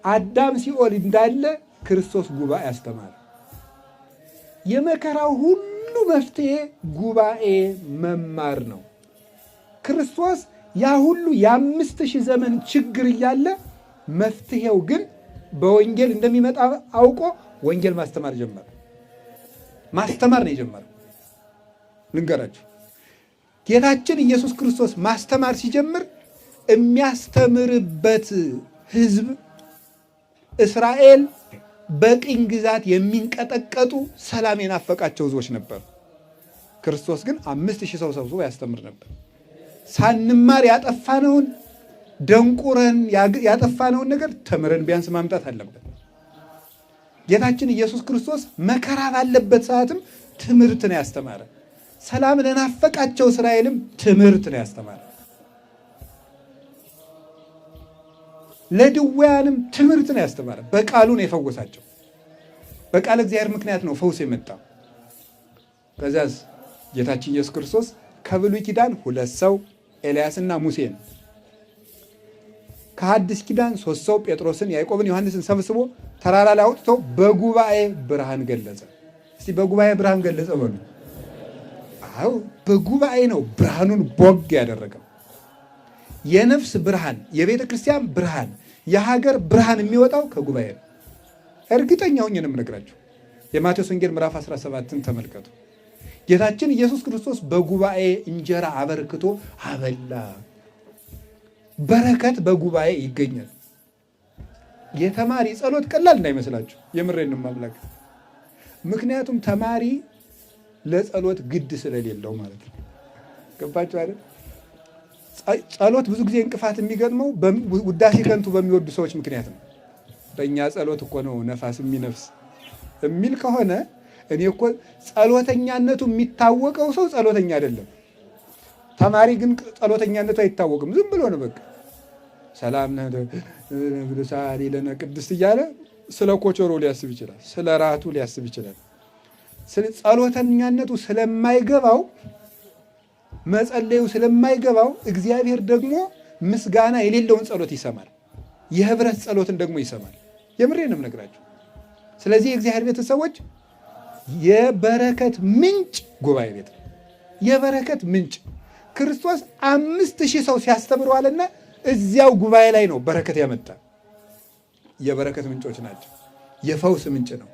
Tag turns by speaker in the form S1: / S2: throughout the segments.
S1: አዳም ሲኦል እንዳለ ክርስቶስ ጉባኤ አስተማረ። የመከራው ሁሉ መፍትሄ ጉባኤ መማር ነው። ክርስቶስ ያ ሁሉ የ5000 ዘመን ችግር እያለ መፍትሄው ግን በወንጌል እንደሚመጣ አውቆ ወንጌል ማስተማር ጀመረ። ማስተማር ነው የጀመረው። ልንገራችሁ፣ ጌታችን ኢየሱስ ክርስቶስ ማስተማር ሲጀምር የሚያስተምርበት ሕዝብ እስራኤል በቅኝ ግዛት የሚንቀጠቀጡ ሰላም የናፈቃቸው ሕዝቦች ነበሩ። ክርስቶስ ግን 5000 ሰው ሰብስቦ ያስተምር ነበር። ሳንማር ያጠፋነውን ደንቁረን ያጠፋነውን ነገር ተምረን ቢያንስ ማምጣት አለበት። ጌታችን ኢየሱስ ክርስቶስ መከራ ባለበት ሰዓትም ትምህርት ነው ያስተማረ። ሰላም ለናፈቃቸው እስራኤልም ትምህርት ነው ያስተማረ። ለድውያንም ትምህርት ነው ያስተማረ። በቃሉ ነው የፈወሳቸው። በቃል እግዚአብሔር ምክንያት ነው ፈውስ የመጣው። ከዚያስ ጌታችን ኢየሱስ ክርስቶስ ከብሉይ ኪዳን 2 ሰው ኤልያስና ሙሴን፣ ከሐዲስ ኪዳን 3 ሰው ጴጥሮስን፣ ያዕቆብን፣ ዮሐንስን ሰብስቦ ተራራ ላይ አውጥቶ በጉባኤ ብርሃን ገለጸ። እስቲ በጉባኤ ብርሃን ገለጸ በሉ። አዎ በጉባኤ ነው ብርሃኑን ቦግ ያደረገው። የነፍስ ብርሃን፣ የቤተ ክርስቲያን ብርሃን፣ የሀገር ብርሃን የሚወጣው ከጉባኤ ነው። እርግጠኛ ሆኜ ነው የምነግራችሁ። የማቴዎስ ወንጌል ምዕራፍ 17ን ተመልከቱ። ጌታችን ኢየሱስ ክርስቶስ በጉባኤ እንጀራ አበርክቶ አበላ። በረከት በጉባኤ ይገኛል። የተማሪ ጸሎት ቀላል እንዳይመስላችሁ፣ የምሬን ማምላክ። ምክንያቱም ተማሪ ለጸሎት ግድ ስለሌለው ማለት ነው። ገባችሁ አይደል? ጸሎት ብዙ ጊዜ እንቅፋት የሚገጥመው ውዳሴ ከንቱ በሚወዱ ሰዎች ምክንያት ነው። በእኛ ጸሎት እኮ ነው ነፋስ የሚነፍስ የሚል ከሆነ እኔ እኮ ጸሎተኛነቱ የሚታወቀው ሰው ጸሎተኛ አይደለም። ተማሪ ግን ጸሎተኛነቱ አይታወቅም። ዝም ብሎ ነው በቃ ሰላም ነሳሊ ለነ ቅድስት እያለ ስለ ኮቾሮ ሊያስብ ይችላል፣ ስለ ራቱ ሊያስብ ይችላል። ጸሎተኛነቱ ስለማይገባው፣ መጸለዩ ስለማይገባው እግዚአብሔር ደግሞ ምስጋና የሌለውን ጸሎት ይሰማል። የህብረት ጸሎትን ደግሞ ይሰማል። የምሬንም ነግራችሁ። ስለዚህ የእግዚአብሔር ቤተሰቦች የበረከት ምንጭ ጉባኤ ቤት ነው። የበረከት ምንጭ ክርስቶስ 5000 ሰው ሲያስተምረዋልና እዚያው ጉባኤ ላይ ነው በረከት ያመጣ። የበረከት ምንጮች ናቸው። የፈውስ ምንጭ ነው።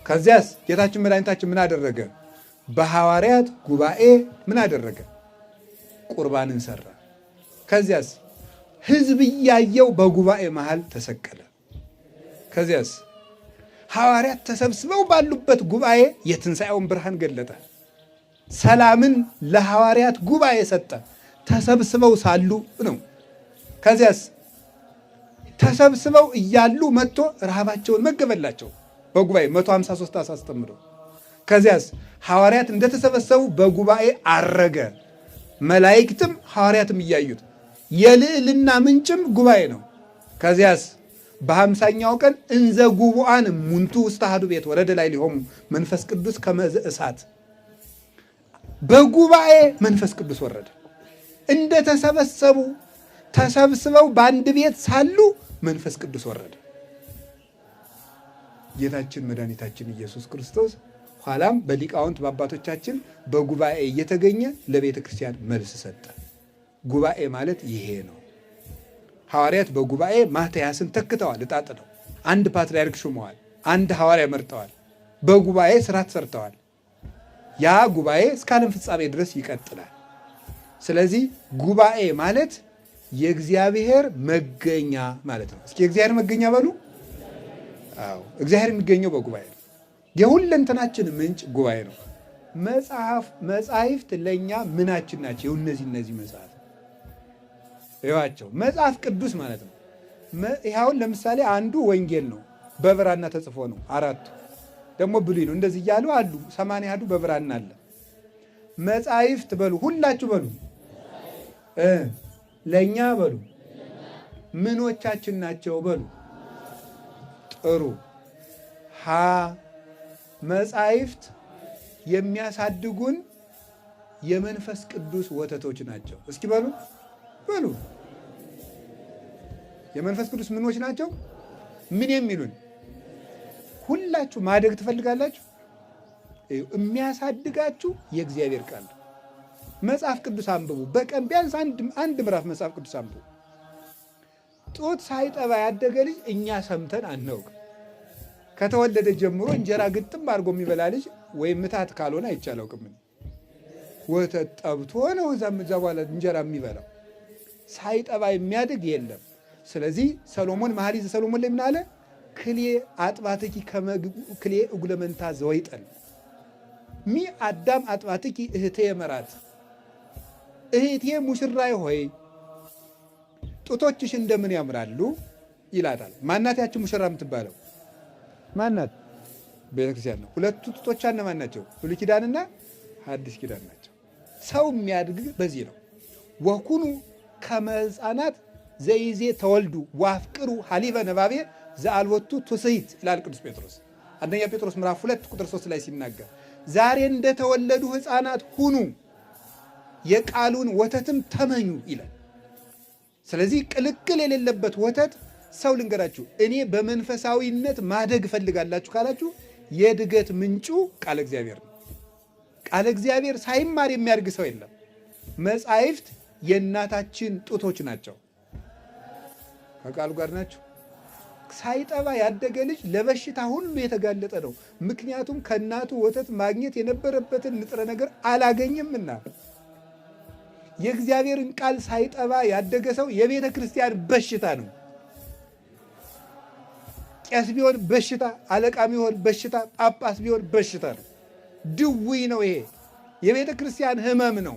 S1: ከዚያስ ጌታችን መድኃኒታችን ምን አደረገ? በሐዋርያት ጉባኤ ምን አደረገ? ቁርባንን ሰራ። ከዚያስ ሕዝብ እያየው በጉባኤ መሃል ተሰቀለ። ከዚያስ ሐዋርያት ተሰብስበው ባሉበት ጉባኤ የትንሣኤውን ብርሃን ገለጠ። ሰላምን ለሐዋርያት ጉባኤ ሰጠ። ተሰብስበው ሳሉ ነው። ከዚያስ ተሰብስበው እያሉ መጥቶ ረሃባቸውን መገበላቸው በጉባኤ 153 ዓሣ አስተምሮ። ከዚያስ ሐዋርያት እንደተሰበሰቡ በጉባኤ አረገ። መላእክትም ሐዋርያትም እያዩት የልዕልና ምንጭም ጉባኤ ነው። ከዚያስ በ50ኛው ቀን እንዘ ጉቡአን ሙንቱ ውስተ አሐዱ ቤት ወረደ ላይ ሊሆሙ መንፈስ ቅዱስ ከመዘ እሳት። በጉባኤ መንፈስ ቅዱስ ወረደ። እንደተሰበሰቡ ተሰብስበው በአንድ ቤት ሳሉ መንፈስ ቅዱስ ወረደ። ጌታችን መድኃኒታችን ኢየሱስ ክርስቶስ ኋላም በሊቃውንት በአባቶቻችን በጉባኤ እየተገኘ ለቤተ ክርስቲያን መልስ ሰጠ። ጉባኤ ማለት ይሄ ነው። ሐዋርያት በጉባኤ ማትያስን ተክተዋል፣ እጣጥለው አንድ ፓትርያርክ ሹመዋል፣ አንድ ሐዋርያ መርጠዋል። በጉባኤ ስራት ሰርተዋል። ያ ጉባኤ እስከ ዓለም ፍጻሜ ድረስ ይቀጥላል። ስለዚህ ጉባኤ ማለት የእግዚአብሔር መገኛ ማለት ነው። እስኪ የእግዚአብሔር መገኛ በሉ። አዎ፣ እግዚአብሔር የሚገኘው በጉባኤ ነው። የሁለንተናችን ምንጭ ጉባኤ ነው። መጻሕፍት ለእኛ ምናችን ናቸው? እነዚህ መጽሐፍ ይዋቸው መጽሐፍ ቅዱስ ማለት ነው። ይኸውን ለምሳሌ አንዱ ወንጌል ነው፣ በብራና ተጽፎ ነው። 4ቱ ደግሞ ብሉይ ነው። እንደዚህ እያሉ አሉ 80 በብራና አለ። መጻሕፍት በሉ፣ ሁላችሁ በሉ፣ ለእኛ በሉ፣ ምኖቻችን ናቸው በሉ። ጥሩ። መጻሕፍት የሚያሳድጉን የመንፈስ ቅዱስ ወተቶች ናቸው። እስኪ በሉ በሉ። የመንፈስ ቅዱስ ምኖች ናቸው? ምን የሚሉን? ሁላችሁ ማደግ ትፈልጋላችሁ? የሚያሳድጋችሁ የእግዚአብሔር ቃል። መጽሐፍ ቅዱስ አንብቡ። በቀን ቢያንስ አንድ ምዕራፍ መጽሐፍ ቅዱስ አንብቡ። ጡት ሳይጠባ ያደገ ልጅ እኛ ሰምተን አናውቅ። ከተወለደ ጀምሮ እንጀራ ግጥም አድርጎ የሚበላ ልጅ ወይም ምታት ካልሆነ አይቻላውቅም። ወተት ጠብቶ ነው እዛ በኋላ እንጀራ የሚበላው። ሳይጠባ የሚያድግ የለም። ስለዚህ ሰሎሞን መኃልየ ሰሎሞን ላይ ምን አለ? ክሌ አጥባትኪ ክሌ እጉለመንታ ዘወይጠን ሚ አዳም አጥባትኪ እህቴ መራት። እህቴ ሙሽራይ ሆይ ጡቶችሽ እንደምን ያምራሉ ይላታል። ማናት ያቺ ሙሽራ የምትባለው? ማናት? ቤተክርስቲያን ነው። ሁለቱ ጡቶቿ እነማን ናቸው? ብሉይ ኪዳንና ሐዲስ ኪዳን ናቸው። ሰው የሚያድግ በዚህ ነው። ወኩኑ ከመ ሕፃናት ዘይዜ ተወልዱ ዋፍቅሩ ሀሊበ ነባቤ ዘአልወቱ ትስሕት ይላል ቅዱስ ጴጥሮስ። አንደኛ ጴጥሮስ ምዕራፍ 2 ቁጥር 3 ላይ ሲናገር ዛሬ እንደተወለዱ ሕፃናት ሁኑ የቃሉን ወተትም ተመኙ ይላል። ስለዚህ ቅልቅል የሌለበት ወተት ሰው ልንገራችሁ፣ እኔ በመንፈሳዊነት ማደግ እፈልጋላችሁ ካላችሁ የእድገት ምንጩ ቃለ እግዚአብሔር ነው። ቃለ እግዚአብሔር ሳይማር የሚያድግ ሰው የለም። መጻሕፍት የእናታችን ጡቶች ናቸው። ከቃሉ ጋር ናቸው። ሳይጠባ ያደገ ልጅ ለበሽታ ሁሉ የተጋለጠ ነው። ምክንያቱም ከእናቱ ወተት ማግኘት የነበረበትን ንጥረ ነገር አላገኘምና። የእግዚአብሔርን ቃል ሳይጠባ ያደገ ሰው የቤተ ክርስቲያን በሽታ ነው። ቄስ ቢሆን በሽታ፣ አለቃ ቢሆን በሽታ፣ ጳጳስ ቢሆን በሽታ ነው። ድውይ ነው። ይሄ የቤተ ክርስቲያን ሕመም ነው።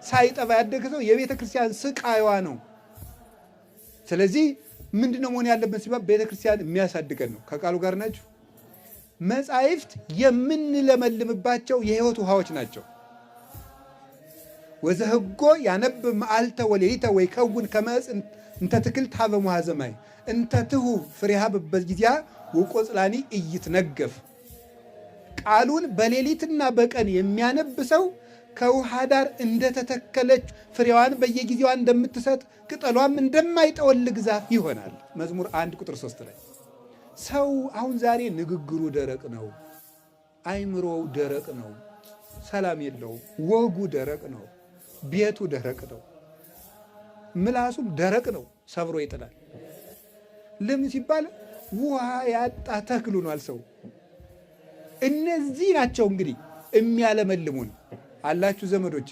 S1: ሳይጠባ ያደገ ሰው የቤተ ክርስቲያን ስቃይዋ ነው። ስለዚህ ምንድነው መሆን ያለብን ሲባል ቤተ ክርስቲያን የሚያሳድገን ነው። ከቃሉ ጋር ናችሁ። መጻሕፍት የምንለመልምባቸው የሕይወት ውሃዎች ናቸው። ወዘህጎ ያነብ መዓልተ ወሌሊተ ወይከውን ከመ ዕፅ እንተ ትክል ሀበ ሙሃዘ ማይ እንተ ትሁ ፍሬሃ በበጊዜሃ ወቆጽላኒ ኢይትነገፍ። ቃሉን በሌሊትና በቀን የሚያነብ ሰው ከውሃ ዳር እንደተተከለች ፍሬዋን በየጊዜዋ እንደምትሰጥ ቅጠሏም እንደማይጠወልግ ዛፍ ይሆናል። መዝሙር 1 ቁጥር 3 ላይ። ሰው አሁን ዛሬ ንግግሩ ደረቅ ነው፣ አይምሮው ደረቅ ነው፣ ሰላም የለውም፣ ወጉ ደረቅ ነው፣ ቤቱ ደረቅ ነው፣ ምላሱም ደረቅ ነው፣ ሰብሮ ይጥላል። ለምን ሲባል ውሃ ያጣ ተክል ሆኗል ሰው። እነዚህ ናቸው እንግዲህ የሚያለመልሙን። አላችሁ ዘመዶች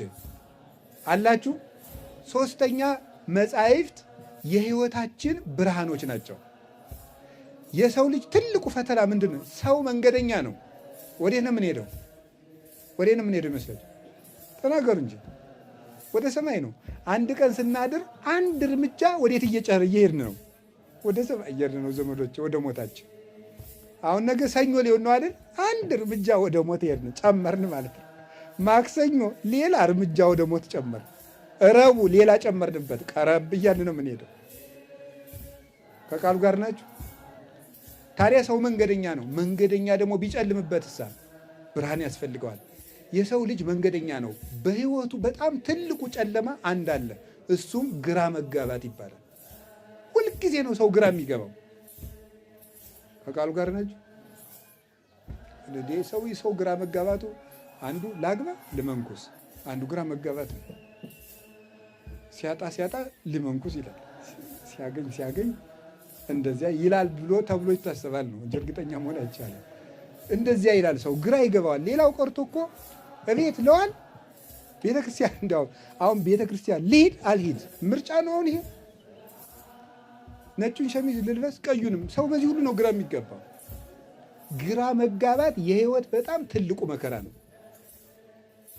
S1: አላችሁ። ሶስተኛ መጻሕፍት የሕይወታችን ብርሃኖች ናቸው። የሰው ልጅ ትልቁ ፈተና ምንድን ነው? ሰው መንገደኛ ነው። ወዴት ነው የምንሄደው? ወዴት ነው የምንሄደው ይመስላችሁ? ተናገሩ እንጂ። ወደ ሰማይ ነው። አንድ ቀን ስናድር አንድ እርምጃ ወዴት እየሄድን ነው? ወደ ሰማይ እየሄድን ነው ዘመዶች፣ ወደ ሞታችን። አሁን ነገ ሰኞ ሊሆን ነው አይደል? አንድ እርምጃ ወደ ሞት ሄድን፣ ጨመርን ማለት ነው። ማክሰኞ ሌላ እርምጃ ወደ ሞት ጨመር፣ ረቡዕ ሌላ ጨመርንበት፣ ቀረብ እያልን ነው የምንሄደው። ከቃሉ ጋር ናችሁ። ታዲያ ሰው መንገደኛ ነው። መንገደኛ ደግሞ ቢጨልምበት እሳ ብርሃን ያስፈልገዋል። የሰው ልጅ መንገደኛ ነው። በሕይወቱ በጣም ትልቁ ጨለማ አንድ አለ። እሱም ግራ መጋባት ይባላል። ሁልጊዜ ነው ሰው ግራ የሚገባው። ከቃሉ ጋር ናችሁ። ሰው ግራ መጋባቱ አንዱ ላግባ ልመንኩስ፣ አንዱ ግራ መጋባት ነው። ሲያጣ ልመንኩስ ይላል፣ ሲያገኝ እንደዚያ ይላል ብሎ ተብሎ ይታሰባል ነው እንጂ እርግጠኛ መሆን አይቻልም። እንደዚያ ይላል ሰው፣ ግራ ይገባዋል። ሌላው ቀርቶ እኮ እቤት ለዋል ቤተክርስቲያን፣ እንዳው አሁን ቤተክርስቲያን ልሂድ አልሂድ ምርጫ ነው። ይሄ ነጩን ሸሚዝ ልልበስ ቀዩንም፣ ሰው በዚህ ሁሉ ነው ግራ የሚገባው። ግራ መጋባት የሕይወት በጣም ትልቁ መከራ ነው።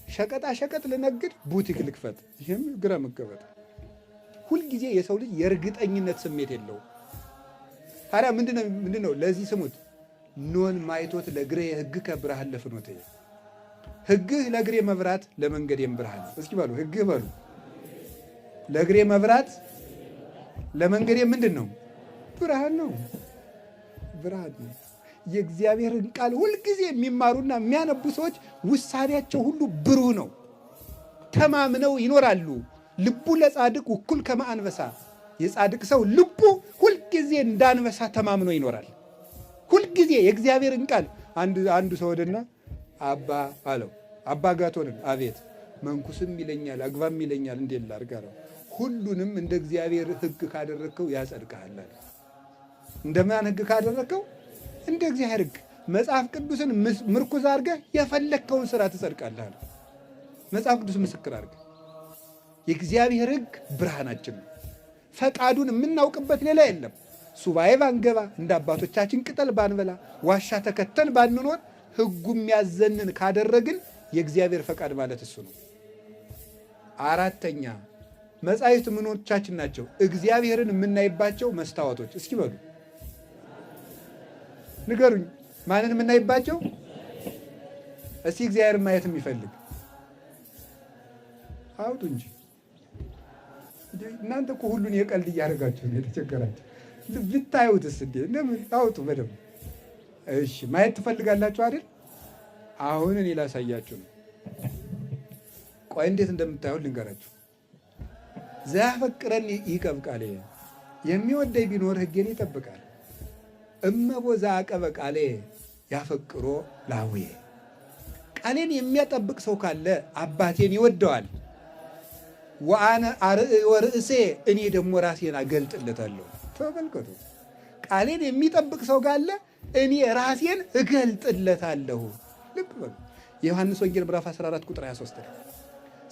S1: ሸቀጣ ሸቀጥ ልነግድ ቡቲክ ልክፈት፣ ይህም ግራ መጋባት። ሁልጊዜ የሰው ልጅ የእርግጠኝነት ስሜት የለውም። ታዲያ ምንድን ነው? ለዚህ ስሙት፣ ኖን ማይቶት ለእግሬ ሕግከ ብርሃን ለፍኖትየ። ሕግህ ለእግሬ መብራት ለመንገዴም ብርሃን። እስኪ በሉ ሕግህ በሉ። ለእግሬ መብራት ለመንገዴ ምንድን ነው? ብርሃን ነው። ብርሃን ነው። የእግዚአብሔርን ቃል ሁልጊዜ የሚማሩና የሚያነቡ ሰዎች ውሳኔያቸው ሁሉ ብሩህ ነው። ተማምነው ይኖራሉ። ልቡ ለጻድቅ እኩል ከመ አንበሳ፣ የጻድቅ ሰው ልቡ ሁልጊዜ እንዳንበሳ ተማምኖ ይኖራል። ሁልጊዜ የእግዚአብሔርን ቃል አንዱ ሰው ወደና አባ አለው። አባ ጋቶንን አቤት መንኩስም ይለኛል አግባም ይለኛል እንዴት ላድርግ አለው። ሁሉንም እንደ እግዚአብሔር ሕግ ካደረግከው ያጸድቅሃል አለ። እንደማን ሕግ ካደረግከው? እንደ እግዚአብሔር ሕግ። መጽሐፍ ቅዱስን ምርኩዝ አድርገህ የፈለግከውን ስራ ትጸድቃለህ አለ። መጽሐፍ ቅዱስ ምስክር አድርገህ የእግዚአብሔር ሕግ ብርሃናችን ነው። ፈቃዱን የምናውቅበት ሌላ የለም። ሱባኤ ባንገባ፣ እንደ አባቶቻችን ቅጠል ባንበላ፣ ዋሻ ተከተል ባንኖር፣ ሕጉ የሚያዘንን ካደረግን የእግዚአብሔር ፈቃድ ማለት እሱ ነው። አራተኛ መጻሕፍት ምኖቻችን ናቸው? እግዚአብሔርን የምናይባቸው መስታወቶች። እስኪ በሉ ንገሩኝ፣ ማንን የምናይባቸው? እስቲ እግዚአብሔርን ማየት የሚፈልግ አውጡ እንጂ። እናንተ እኮ ሁሉን የቀልድ እያደረጋችሁ ነው የተቸገራችሁ። ብታዩትስ እንዴ! ለምን አውጡ በደምብ። እሺ ማየት ትፈልጋላችሁ አይደል? አሁን እኔ ላሳያችሁ ነው። ቆይ እንዴት እንደምታዩት ልንገራችሁ። ዘያፈቅረኒ ይቀብ ቃሌ፣ የሚወደኝ ቢኖር ሕጌን ይጠብቃል። እመቦ ዘአቀበ ቃሌ ያፈቅሮ ላዌ፣ ቃሌን የሚያጠብቅ ሰው ካለ አባቴን ይወደዋል። ወአነ አርእዮ ርእሴ፣ እኔ ደግሞ ራሴን አገልጥለታለሁ። ተመልከቱ፣ ቃሌን የሚጠብቅ ሰው ካለ እኔ ራሴን እገልጥለታለሁ። ልብ በሉ። የዮሐንስ ወንጌል ምዕራፍ 14 ቁጥር 23 ነው።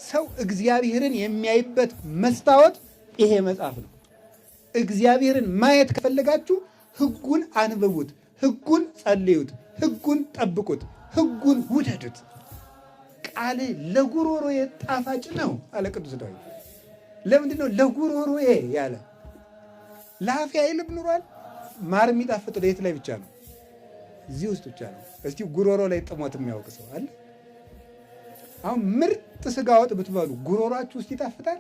S1: ሰው እግዚአብሔርን የሚያይበት መስታወት ይሄ መጽሐፍ ነው። እግዚአብሔርን ማየት ከፈለጋችሁ ሕጉን አንብቡት፣ ሕጉን ጸልዩት፣ ሕጉን ጠብቁት፣ ሕጉን ውደዱት። ቃል ለጉሮሮዬ ጣፋጭ ነው አለ ቅዱስ ዳዊት። ለምንድን ነው ለጉሮሮዬ ያለ? ለአፌ አይልም ኑሯል። ማር የሚጣፍጥ የት ላይ ብቻ ነው? እዚህ ውስጥ ብቻ ነው። እስቲ ጉሮሮ ላይ ጥሞት የሚያውቅ ሰው አለ? አሁን ምርጥ ስጋ ወጥ ብትበሉ ጉሮሯችሁ ውስጥ ይጣፍጣል?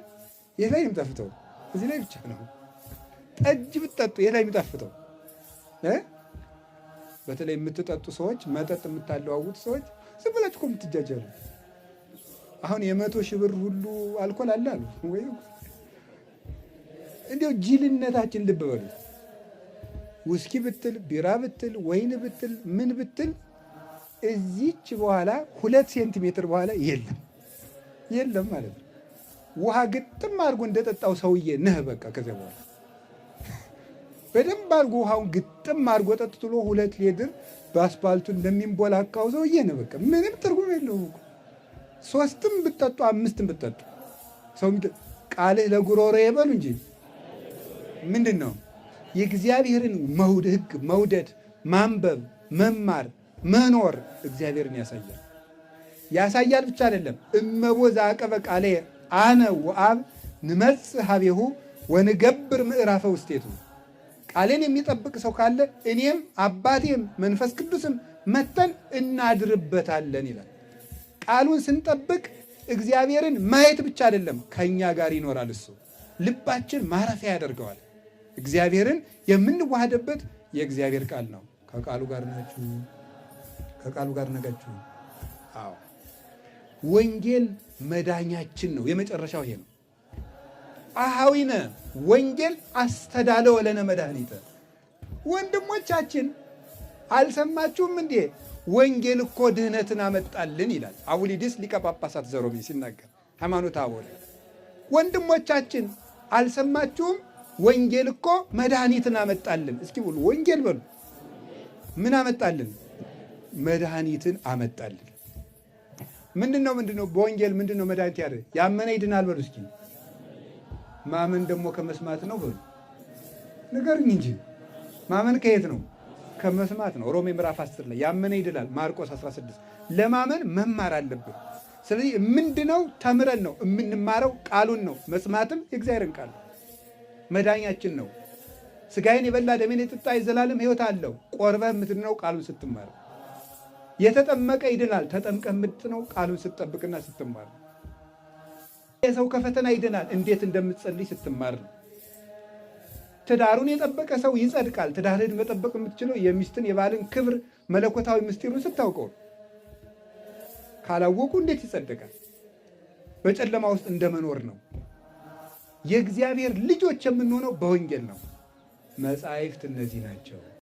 S1: የት ላይ የሚጣፍጠው? እዚህ ላይ ብቻ ነው። ጠጅ ብትጠጡ የት ላይ የሚጣፍጠው? በተለይ የምትጠጡ ሰዎች፣ መጠጥ የምታለዋውጡ ሰዎች ዝም ብላችሁ እኮ የምትጃጃሉ። አሁን 100,000 ብር ሁሉ አልኮል አለ አሉ ወይ? እንዲያው ጅልነታችን ልብ በሉ። ውስኪ ብትል፣ ቢራ ብትል፣ ወይን ብትል፣ ምን ብትል እዚች በኋላ 2 ሴንቲሜትር በኋላ የለም ማለት ነው። ውሃ ግጥም አድርጎ እንደጠጣው ሰውዬ ነህ በቃ። ከዚያ በኋላ በደንብ አድርጎ ውሃውን ግጥም አድርጎ ጠጥቶ 2 ሊትር በአስፓልቱ እንደሚንቦላካው ሰውዬ ነህ በቃ። ምንም ትርጉም የለውም። 3ም ብትጠጡ 5ም ብትጠጡ ሰው ቃልህ ለጉሮሮ ይበሉ እንጂ ምንድን ነው? የእግዚአብሔርን ሕግ መውደድ፣ ማንበብ፣ መማር፣ መኖር እግዚአብሔርን ያሳያል ብቻ አይደለም። እመቦ ዘአቀበ ቃሌ አነ ወአብ ንመጽእ ሀቤሁ ወንገብር ምዕራፈ ውስቴቱ፣ ቃሌን የሚጠብቅ ሰው ካለ እኔም አባቴም መንፈስ ቅዱስም መተን እናድርበታለን ይላል። ቃሉን ስንጠብቅ እግዚአብሔርን ማየት ብቻ አይደለም፣ ከእኛ ጋር ይኖራል። እሱ ልባችን ማረፊያ ያደርገዋል። እግዚአብሔርን የምንዋሃደበት የእግዚአብሔር ቃል ነው። ከቃሉ ጋር ናችሁ፣ ከቃሉ ጋር ነጋችሁ። አዎ ወንጌል መዳኛችን ነው። የመጨረሻው ይሄ ነው። አሃዊነ ወንጌል አስተዳለወ ለነ መድኃኒተ። ወንድሞቻችን አልሰማችሁም እንዴ? ወንጌል እኮ ድህነትን አመጣልን ይላል አውሊድስ ሊቀ ጳጳሳት ዘሮሜ ሲናገር ሃይማኖተ አበው። ወንድሞቻችን አልሰማችሁም? ወንጌል እኮ መድኃኒትን አመጣልን። እስኪ ብሉ ወንጌል በሉ። ምን አመጣልን? መድኃኒትን አመጣልን። ምንድነው? በወንጌል ምንድነው መድኃኒት ያደረ? ያመነ ይድናል በሉ እስኪ። ማመን ደግሞ ከመስማት ነው በሉ። ንገሩኝ እንጂ ማመን ከየት ነው? ከመስማት ነው። ሮሜ ምዕራፍ 10 ላይ ያመነ ይድናል። ማርቆስ 16 ለማመን መማር አለብን። ስለዚህ ምንድነው? ተምረን ነው የምንማረው። ቃሉን ነው። መስማትም የእግዚአብሔርን ቃል መዳኛችን ነው። ስጋዬን የበላ ደሜን የጠጣ የዘላለም ሕይወት አለው። ቆርበህ የምትድነው ቃሉን ስትማር። የተጠመቀ ይድናል። ተጠምቀህ የምትድነው ቃሉን ስትጠብቅና ስትማር። የሰው ከፈተና ይድናል። እንዴት እንደምትጸልይ ስትማር ነው። ትዳሩን የጠበቀ ሰው ይጸድቃል። ትዳርህን መጠበቅ የምትችለው የሚስትን የባልን ክብር መለኮታዊ ምስጢሩን ስታውቀው። ካላወቁ እንዴት ይጸድቃል? በጨለማ ውስጥ እንደመኖር ነው። የእግዚአብሔር ልጆች የምንሆነው በወንጌል ነው። መጻሕፍት እነዚህ ናቸው።